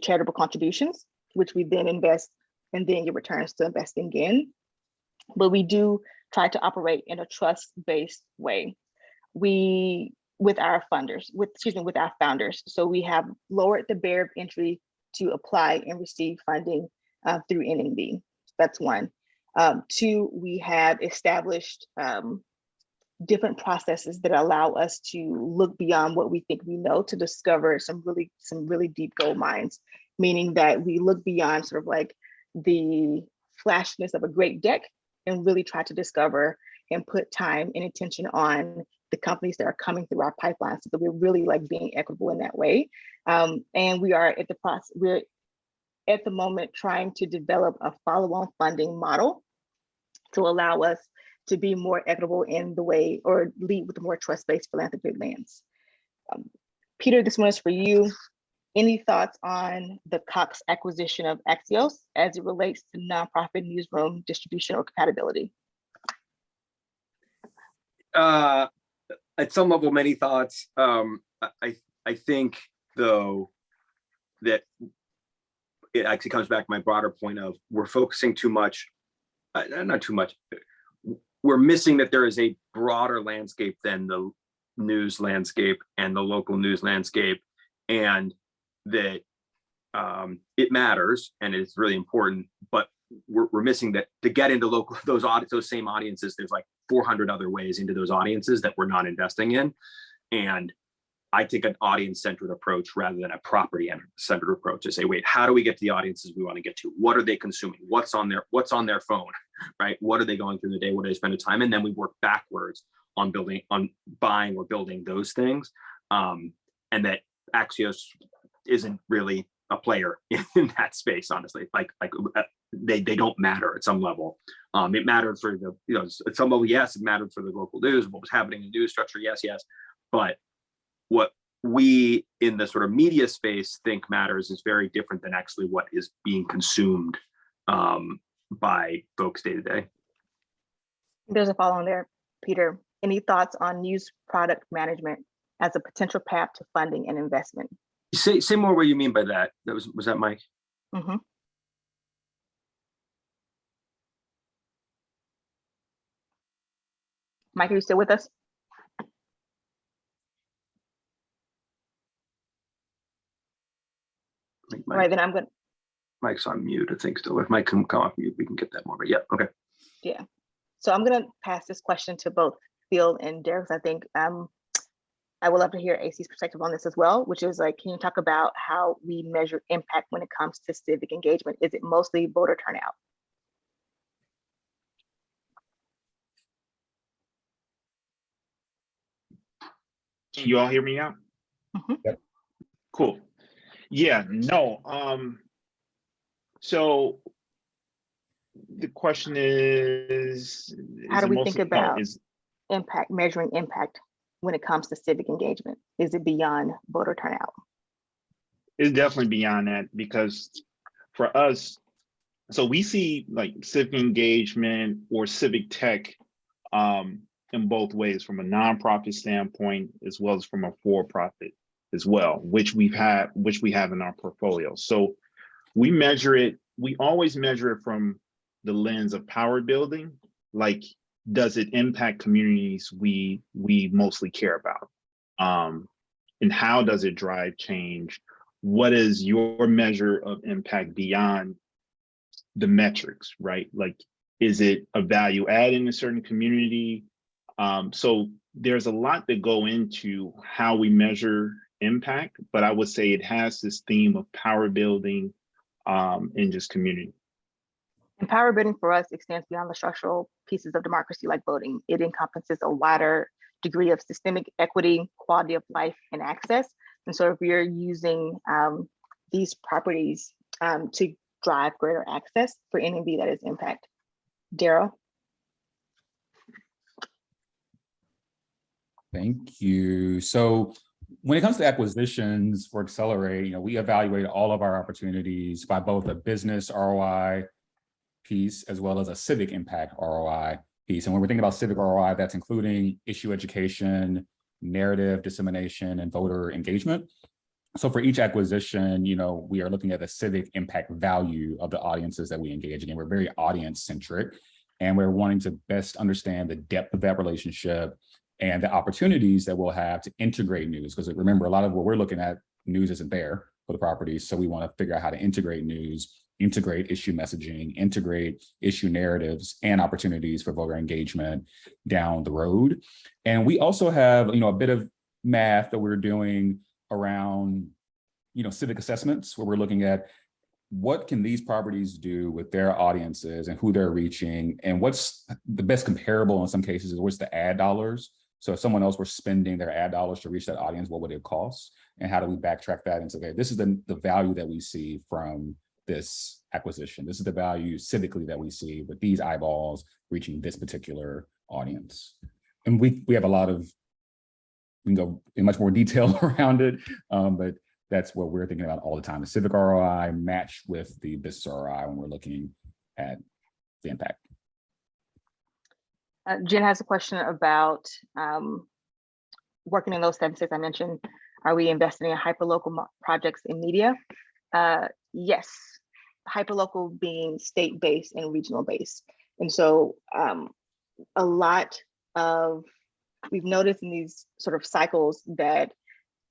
charitable contributions, which we then invest and then get returns to investing in. But we do try to operate in a trust-based way. With our funders, with our founders. So we have lowered the barrier of entry to apply and receive funding through NNB. That's one. Two, we have established different processes that allow us to look beyond what we think we know to discover some really deep gold mines, meaning that we look beyond sort of like the flashiness of a great deck and really try to discover and put time and attention on the companies that are coming through our pipeline, so that we're really like being equitable in that way. And we are at the process, we're at the moment trying to develop a follow-on funding model to allow us to be more equitable in the way, or lead with a more trust-based philanthropy lens. Peter, this one is for you. Any thoughts on the Cox acquisition of Axios as it relates to nonprofit newsroom distribution or compatibility? At some level, many thoughts. I think, though, that it actually comes back to my broader point of we're focusing too much, not too much, we're missing that there is a broader landscape than the news landscape and the local news landscape, and that it matters and it's really important, but we're missing that to get into local those same audiences, there's like 400 other ways into those audiences that we're not investing in. And I take an audience-centered approach rather than a property-centered approach to say, wait, how do we get to the audiences we want to get to? What are they consuming? What's on their phone, right? What are they going through the day? What do they spend the time? And then we work backwards on buying or building those things. And that Axios isn't really a player in that space, honestly. Like they don't matter at some level. It mattered for at some level, yes, it mattered for the local news, what was happening in the news structure, yes. But what we in the sort of media space think matters is very different than actually what is being consumed by folks day to day. There's a follow on there, Peter. Any thoughts on news product management as a potential path to funding and investment? Say more what you mean by that. Was that Mike? Mm-hmm. Mike, are you still with us? All right, then I'm good. Mike's on mute, I think still. If Mike can come off mute, we can get that more, but yeah, okay. Yeah, so I'm gonna pass this question to both Phil and Derek. I think I would love to hear AC's perspective on this as well, which is like, can you talk about how we measure impact when it comes to civic engagement? Is it mostly voter turnout? Can you all hear me now? Mm-hmm. Yep. Cool. Yeah, no. So the question is how do we think about no, measuring impact when it comes to civic engagement? Is it beyond voter turnout? It's definitely beyond that, because for us, so we see like civic engagement or civic tech in both ways, from a nonprofit standpoint as well as from a for-profit as well, which we have in our portfolio. So we measure it, we always measure it from the lens of power building, like, does it impact communities we mostly care about? And how does it drive change? What is your measure of impact beyond the metrics, right? Like, is it a value add in a certain community? So there's a lot that go into how we measure impact, but I would say it has this theme of power building and just community. And power building for us extends beyond the structural pieces of democracy like voting. It encompasses a wider degree of systemic equity, quality of life, and access. And so if we're using these properties to drive greater access for NMB, that is impact. Daryl. Thank you. So when it comes to acquisitions for Accelerate, we evaluate all of our opportunities by both a business ROI piece as well as a civic impact ROI piece. And when we're thinking about civic ROI, that's including issue education, narrative dissemination, and voter engagement. So for each acquisition, we are looking at the civic impact value of the audiences that we engage in. We're very audience centric, and we're wanting to best understand the depth of that relationship and the opportunities that we'll have to integrate news. Because remember, a lot of what we're looking at, news isn't there for the properties. So we want to figure out how to integrate news, integrate issue messaging, integrate issue narratives and opportunities for voter engagement down the road. And we also have, a bit of math that we're doing around, civic assessments, where we're looking at what can these properties do with their audiences and who they're reaching, and what's the best comparable in some cases is what's the ad dollars. So if someone else were spending their ad dollars to reach that audience, what would it cost? And how do we backtrack that and say, okay, this is the value that we see from this acquisition. This is the value civically that we see with these eyeballs reaching this particular audience. And we have a lot of, we can go in much more detail around it, but that's what we're thinking about all the time. The civic ROI matched with the business ROI when we're looking at the impact. Jen has a question about working in those 7 states I mentioned. Are we investing in hyperlocal projects in media? Yes, hyperlocal being state-based and regional-based. And so a lot of, we've noticed in these sort of cycles that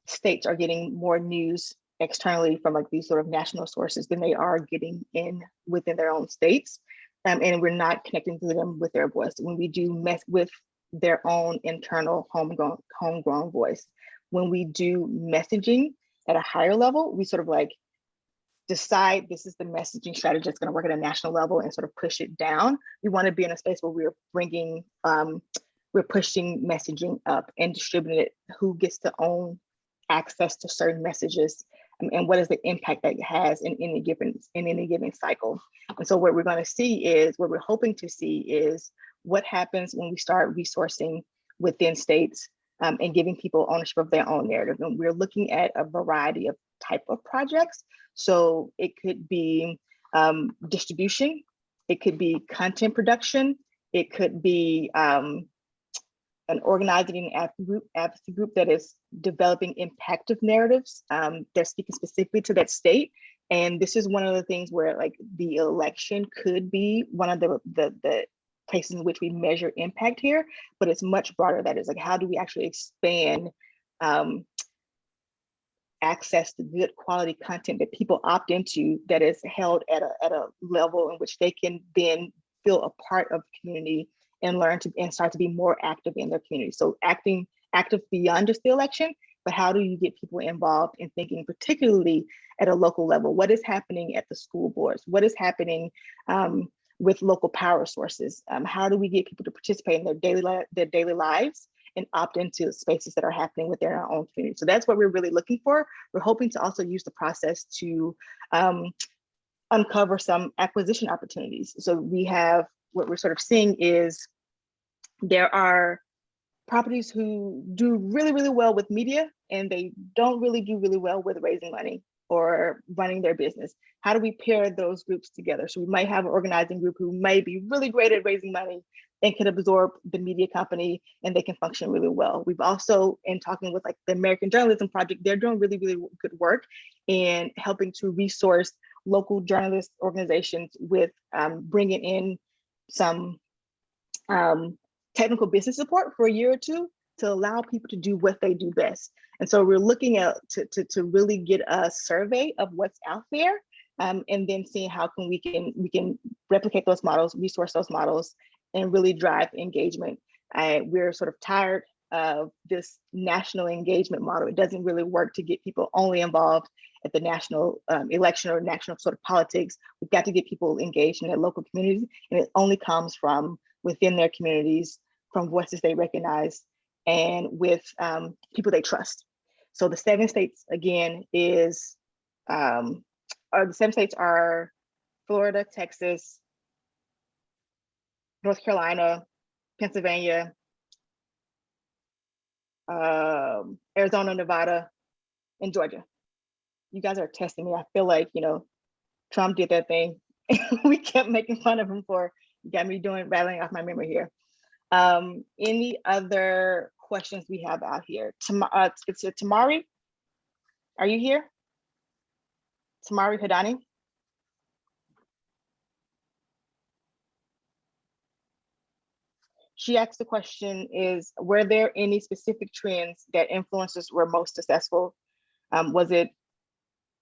states are getting more news externally from like these sort of national sources than they are getting in within their own states. And we're not connecting to them with their voice. When we do mess with their own internal homegrown voice, when we do messaging at a higher level, we sort of like decide this is the messaging strategy that's going to work at a national level and sort of push it down. We want to be in a space where we're bringing, we're pushing messaging up and distributing it. Who gets to own access to certain messages, and what is the impact that it has in any given cycle. And so what we're going to see is, what we're hoping to see is what happens when we start resourcing within states and giving people ownership of their own narrative. And we're looking at a variety of type of projects. So it could be distribution, it could be content production, it could be an organizing advocacy group that is developing impactful narratives. They're speaking specifically to that state. And this is one of the things where like the election could be one of the places in which we measure impact here, but it's much broader. That is like, how do we actually expand access to good quality content that people opt into, that is held at a level in which they can then feel a part of the community and learn to and start to be more active in their community. So active beyond just the election, but how do you get people involved in thinking, particularly at a local level? What is happening at the school boards? What is happening with local power sources? How do we get people to participate in their daily lives and opt into spaces that are happening within our own community? So that's what we're really looking for. We're hoping to also use the process to uncover some acquisition opportunities. So we have, what we're sort of seeing is there are properties who do really, really well with media, and they don't really do really well with raising money or running their business? How do we pair those groups together? So we might have an organizing group who may be really great at raising money and can absorb the media company, and they can function really well. We've also, in talking with like the American Journalism Project, they're doing really, really good work in helping to resource local journalist organizations with bringing in some technical business support for a year or two to allow people to do what they do best. And so we're looking at to really get a survey of what's out there, and then seeing how we can replicate those models, resource those models, and really drive engagement. We're sort of tired of this national engagement model. It doesn't really work to get people only involved at the national election or national sort of politics. We've got to get people engaged in their local communities, and it only comes from within their communities, from voices they recognize, and with people they trust. So the 7 states, again, the 7 states are Florida, Texas, North Carolina, Pennsylvania, Arizona, Nevada, and Georgia. You guys are testing me. I feel like, Trump did that thing. We kept making fun of him for, got me rattling off my memory here. Any other questions we have out here? It's Tamari. Are you here? Tamari Hadani? She asked the question is, were there any specific trends that influencers were most successful?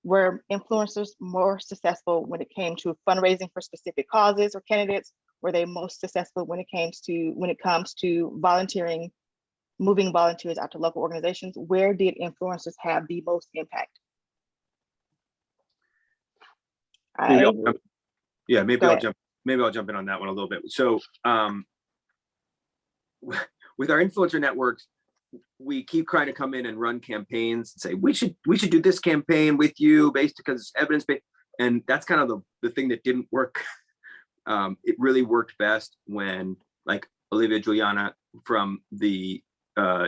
Were influencers more successful when it came to fundraising for specific causes or candidates? Were they most successful when it comes to volunteering, moving volunteers out to local organizations? Where did influencers have the most impact? Maybe I'll jump in on that one a little bit. So with our influencer networks, we keep trying to come in and run campaigns and say we should do this campaign with you based because it's evidence-based, and that's kind of the thing that didn't work. It really worked best when, like, Olivia Juliana from the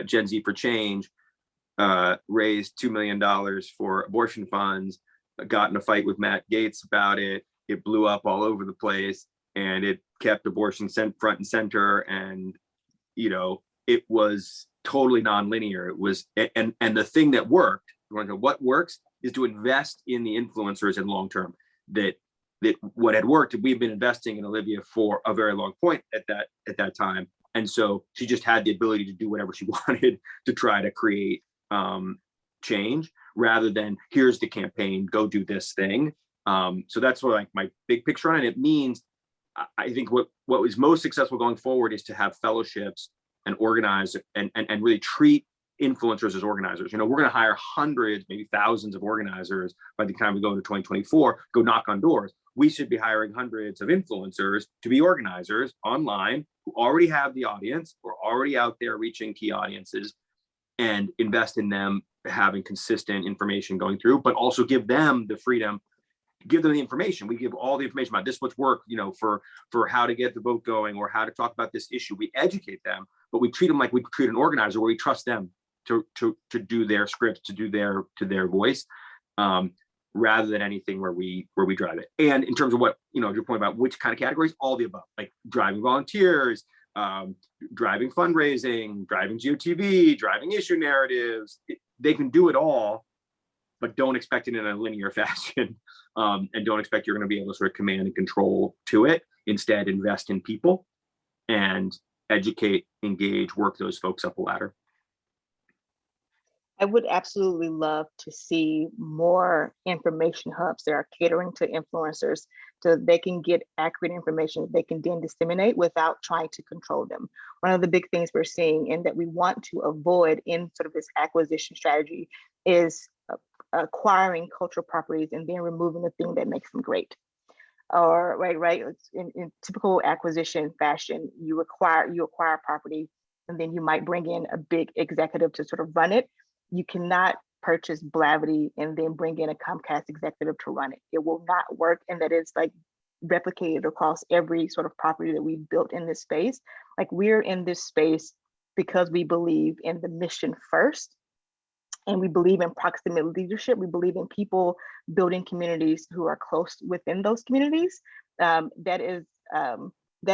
Gen Z for Change raised $2 million for abortion funds, got in a fight with Matt Gaetz about it. It blew up all over the place, and it kept abortion front and center. And it was totally non-linear. It was, and the thing that worked, what works is to invest in the influencers in long term. That what had worked, we've been investing in Olivia for a very long point at that time, and so she just had the ability to do whatever she wanted to try to create change, rather than here's the campaign, go do this thing. So that's what, like, my big picture on it. It means, I think what was most successful going forward is to have fellowships and organize and really treat influencers as organizers. We're going to hire hundreds, maybe thousands of organizers by the time we go into 2024, go knock on doors. We should be hiring hundreds of influencers to be organizers online who already have the audience, who are already out there reaching key audiences, and invest in them having consistent information going through, but also give them the freedom, give them the information. We give all the information about this, what's worked, for how to get the vote going or how to talk about this issue. We educate them, but we treat them like we treat an organizer, where we trust them to do their script, to do their voice, rather than anything where we drive it. And in terms of what, your point about which kind of categories, all the above, like driving volunteers, driving fundraising, driving GOTV, driving issue narratives. They can do it all, but don't expect it in a linear fashion, and don't expect you're going to be able to sort of command and control to it. Instead, invest in people and educate, engage, work those folks up a ladder. I would absolutely love to see more information hubs that are catering to influencers, so they can get accurate information they can then disseminate without trying to control them. One of the big things we're seeing, and that we want to avoid in sort of this acquisition strategy, is acquiring cultural properties and then removing the thing that makes them great. Or right, in typical acquisition fashion, you acquire property, and then you might bring in a big executive to sort of run it. You cannot purchase Blavity and then bring in a Comcast executive to run it. It will not work, and that is like replicated across every sort of property that we've built in this space. Like, we're in this space because we believe in the mission first, And we believe in proximate leadership. We believe in people building communities who are close within those communities. That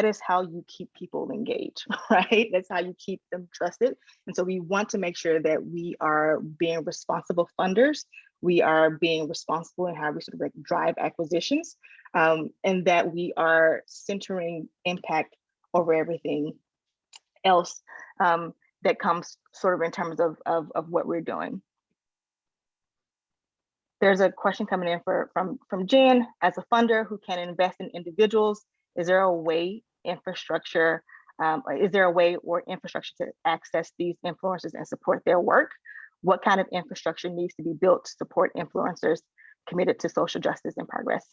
is how you keep people engaged, right? That's how you keep them trusted. And so we want to make sure that we are being responsible funders. We are being responsible in how we sort of like drive acquisitions, and that we are centering impact over everything else that comes sort of in terms of what we're doing. There's a question coming in from Jen. As a funder who can invest in individuals, is there a way infrastructure or infrastructure to access these influencers and support their work? What kind of infrastructure needs to be built to support influencers committed to social justice and progress?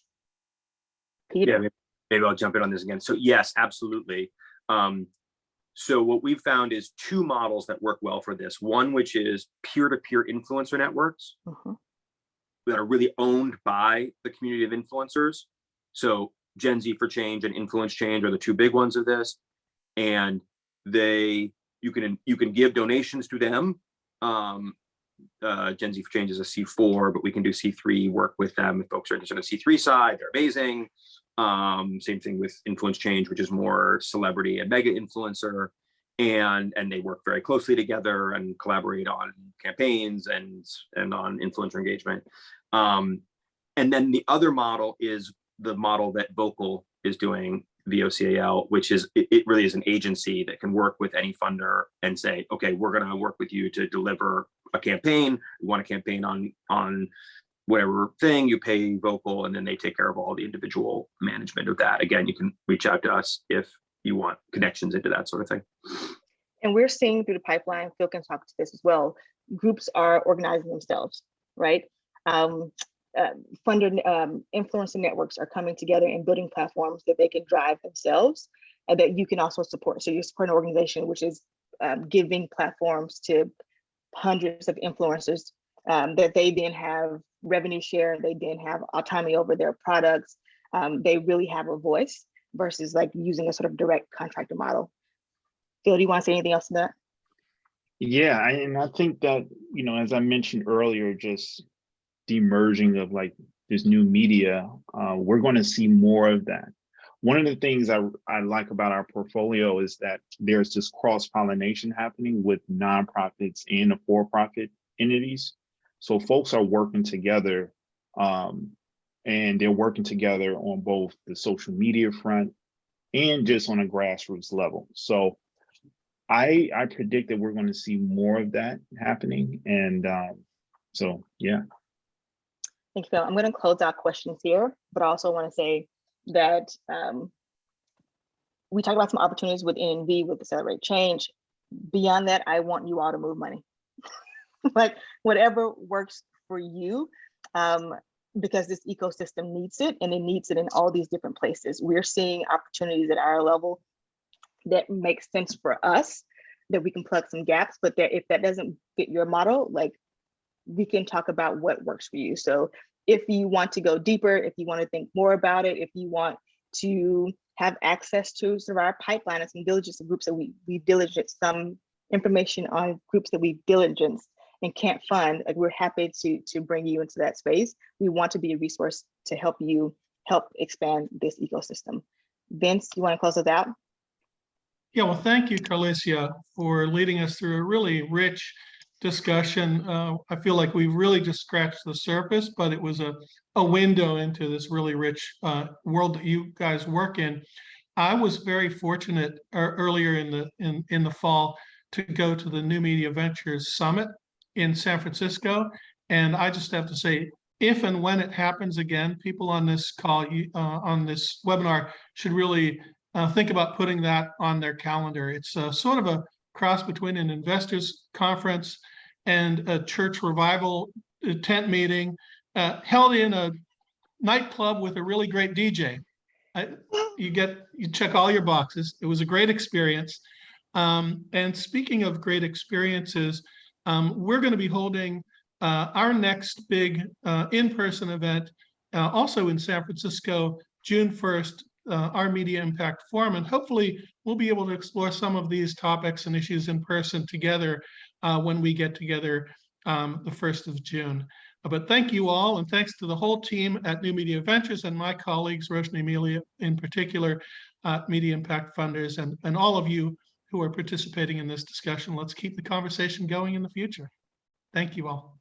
Peter? Yeah, maybe I'll jump in on this again. So yes, absolutely. So what we've found is two models that work well for this. One, which is peer-to-peer influencer networks that are really owned by the community of influencers. So Gen Z for Change and Influence Change are the two big ones of this. And you can give donations to them. Gen Z for Change is a C4, but we can do C3 work with them. If folks are interested on the C3 side, they're amazing. Same thing with Influence Change, which is more celebrity and mega influencer, and they work very closely together and collaborate on campaigns and on influencer engagement. And then the other model is the model that Vocal is doing, VOCAL, which is it really is an agency that can work with any funder and say, okay, we're going to work with you to deliver a campaign. We want a campaign on whatever thing, you pay Vocal, and then they take care of all the individual management of that. Again, you can reach out to us if you want connections into that sort of thing. And we're seeing through the pipeline, Phil can talk to this as well, groups are organizing themselves, right? Influencer networks are coming together and building platforms that they can drive themselves and that you can also support. So you support an organization which is giving platforms to hundreds of influencers that they then have revenue share, they then have autonomy over their products. They really have a voice versus like using a sort of direct contractor model. Phil, do you want to say anything else to that? Yeah, and I think that, as I mentioned earlier, just the emerging of like this new media, we're going to see more of that. One of the things I like about our portfolio is that there's this cross-pollination happening with nonprofits and the for-profit entities. So folks are working together, and they're working together on both the social media front and just on a grassroots level. So I predict that we're going to see more of that happening. And so, yeah. Thank you, Phil. I'm going to close out questions here, but I also want to say that we talked about some opportunities with NNV, with Accelerate Change. Beyond that, I want you all to move money. Like whatever works for you, because this ecosystem needs it, and it needs it in all these different places. We're seeing opportunities at our level that make sense for us, that we can plug some gaps, but that if that doesn't fit your model, like we can talk about what works for you. So if you want to go deeper, if you want to think more about it, if you want to have access to sort of our pipeline and some diligence of groups that we diligence, some information on groups that we diligence and can't fund, like we're happy to bring you into that space. We want to be a resource to help you expand this ecosystem. Vince, you want to close us out? Yeah, well, thank you, Carlicia, for leading us through a really rich discussion. I feel like we really just scratched the surface, but it was a window into this really rich world that you guys work in. I was very fortunate earlier in the fall to go to the New Media Ventures Summit in San Francisco, and I just have to say, if and when it happens again, people on this call, on this webinar, should really think about putting that on their calendar. It's sort of a cross between an investors conference and a church revival tent meeting held in a nightclub with a really great DJ. You check all your boxes. It was a great experience. And speaking of great experiences, we're going to be holding our next big in-person event also in San Francisco, June 1st, our Media Impact Forum. And hopefully we'll be able to explore some of these topics and issues in person together when we get together the 1st of June. But thank you all, and thanks to the whole team at New Media Ventures and my colleagues, Roshni Amelia in particular, Media Impact Funders, and all of you who are participating in this discussion. Let's keep the conversation going in the future. Thank you all.